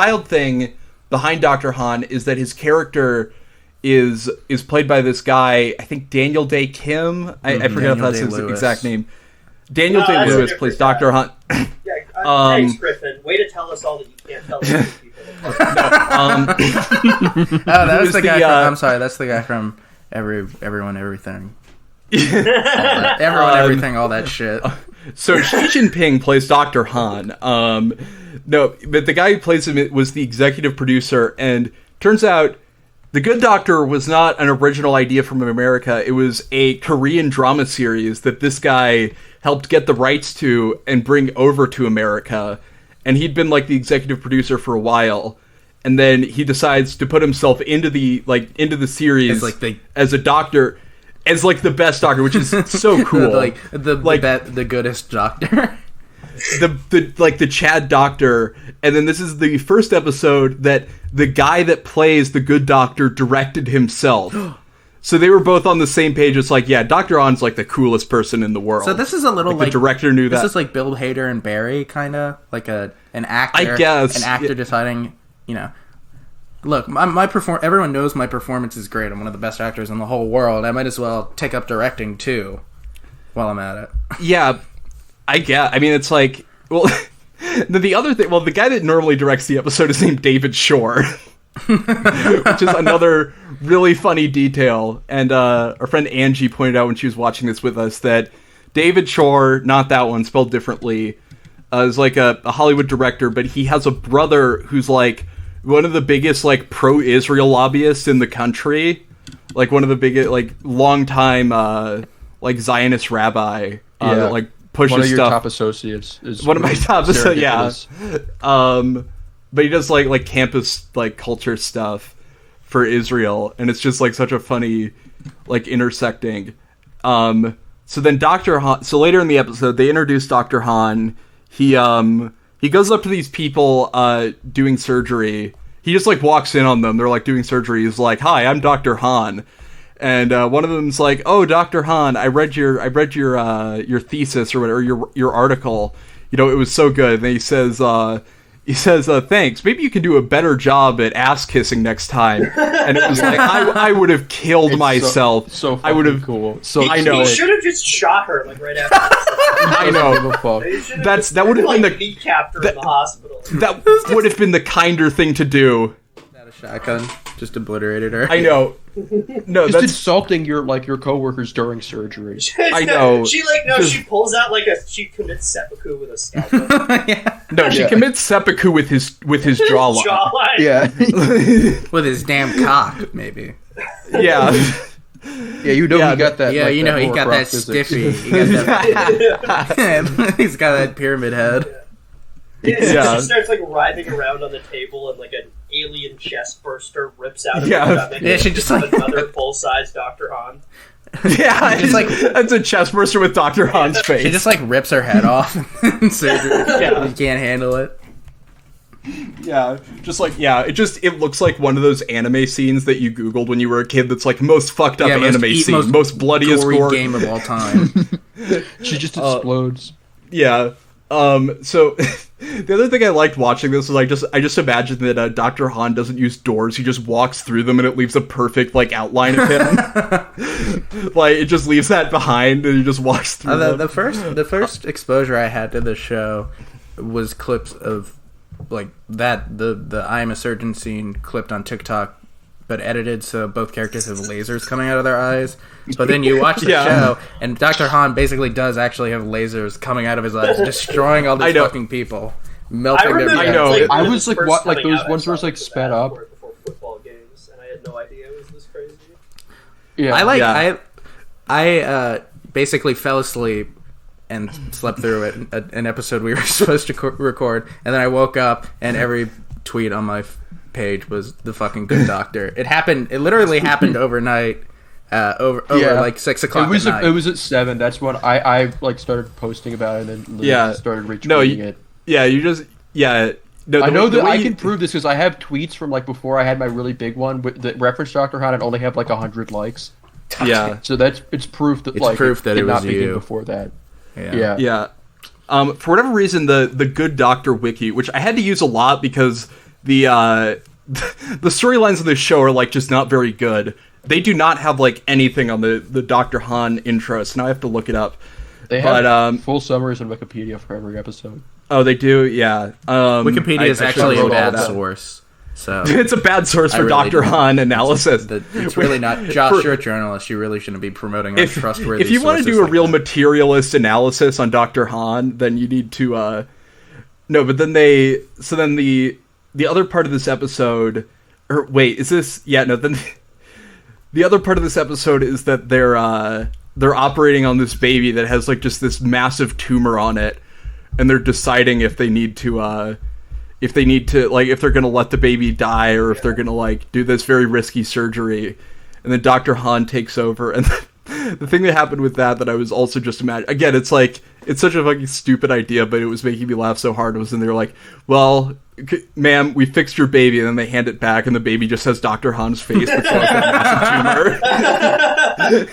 wild thing behind Dr. Han is that his character is played by this guy, I think Daniel Day Kim. I forget if that's his exact name. Daniel Day Lewis plays Dr. Han. Thanks, Griffin. Way to tell us all that you can't tell other people. That was the guy from... I'm sorry, that's the guy from Everyone, Everything. Everyone, Everything, all that shit. So Xi Jinping plays Dr. Han. No, but the guy who plays him was the executive producer, and turns out The Good Doctor was not an original idea from America. It was a Korean drama series that this guy helped get the rights to and bring over to America. And he'd been like the executive producer for a while. And then he decides to put himself into the series as a doctor, as like the best doctor, which is so cool. the goodest doctor. the Chad Doctor. And then this is the first episode that the guy that plays the Good Doctor directed himself. So they were both on the same page. It's like, yeah, Dr. On's like the coolest person in the world. So this is a little like the director knew that. This is like Bill Hader and Barry, kind of like an actor. I guess an actor deciding, look, everyone knows my performance is great. I'm one of the best actors in the whole world. I might as well take up directing too, while I'm at it. Yeah, I guess. I mean, it's like, well, the other thing. Well, the guy that normally directs the episode is named David Shore. Which is another really funny detail. And our friend Angie pointed out when she was watching this with us that David Shore, not that one, spelled differently, is like a Hollywood director, but he has a brother who's like one of the biggest like pro-Israel lobbyists in the country, like one of the biggest, like long-time like Zionist rabbi, that like pushes one of your stuff. top associates is one of my top associates. Yeah. But he does like campus like culture stuff for Israel, and it's just like such a funny like intersecting. So then Dr. Han. So later in the episode, they introduce Dr. Han. He goes up to these people doing surgery. He just like walks in on them. They're like doing surgery. He's like, "Hi, I'm Dr. Han," and one of them's like, "Oh, Dr. Han, I read your thesis or whatever, your article. It was so good." And then he says. Thanks. Maybe you can do a better job at ass kissing next time. And it was like, I would have killed myself. So I would have cool. So I know. He should have just shot her like right after. I know. That would have been the kneecapped her in the hospital. That would have been the kinder thing to do. Not a shotgun, just obliterated her. I know. No, just that's insulting your coworkers during surgery. I know. She she pulls out she commits seppuku with a scalpel. Yeah. No, she commits seppuku with his jawline. Yeah. With his damn cock, maybe. Yeah. Yeah, he got that. Yeah, like, he got that stiffy. He's got that pyramid head. Yeah. She starts like writhing around on the table and like an alien chest burster rips out of her stomach. Yeah, she just like another full-size Dr. Han. Yeah, it's like that's a chest burster with Dr. Han's face. She just like rips her head off in surgery. Yeah. You can't handle it. Yeah, it looks like one of those anime scenes that you Googled when you were a kid that's like most fucked up anime scene, most bloodiest gore game of all time. She just explodes. Yeah. So the other thing I liked watching this was I just imagined that Dr. Han doesn't use doors. He just walks through them and it leaves a perfect like outline of him. Like it just leaves that behind and he just walks through them. The first exposure I had to the show was clips of like that the I Am a Surgeon scene clipped on TikTok, but edited so both characters have lasers coming out of their eyes. But then you watch the show, and Dr. Han basically does actually have lasers coming out of his eyes, destroying all these fucking people, melting their brains. I know. I was like, what? Like those ones where it's like sped up. Before football games, and I had no idea it was this crazy. Yeah, I basically fell asleep and slept through it. An episode we were supposed to record, and then I woke up, and every tweet on my page was the fucking Good Doctor. It literally happened overnight. Over like 6 o'clock. It was at night. It was at 7. That's when I like started posting about it and then started retweeting it. Yeah, you just No, I know that I can prove this because I have tweets from like before I had my really big one that reference Dr. Han and only have like 100 likes. Yeah, so it's proof that it was you before that. Yeah. For whatever reason, the Good Doctor wiki, which I had to use a lot because the storylines of this show are like just not very good. They do not have like anything on the Dr. Han intro, so now I have to look it up. They have full summaries on Wikipedia for every episode. Oh, they do? Yeah. Wikipedia is actually a bad source. So it's a bad source for Dr. Han analysis. It's really not. Josh, you're a journalist. You really shouldn't be promoting untrustworthy. If you want to do a real materialist analysis on Dr. Han, then you need to. No, but then the other part of this episode, or wait, is this? Yeah, no. Then the other part of this episode is that they're operating on this baby that has like just this massive tumor on it, and they're deciding if they need to. If they're going to let the baby die or if they're going to, like, do this very risky surgery. And then Dr. Han takes over. And the thing that happened with that I was also just imagining... Again, it's like, it's such a fucking stupid idea, but it was making me laugh so hard. Was when they're like, well, ma'am, we fixed your baby. And then they hand it back, and the baby just has Dr. Han's face with like a massive tumor.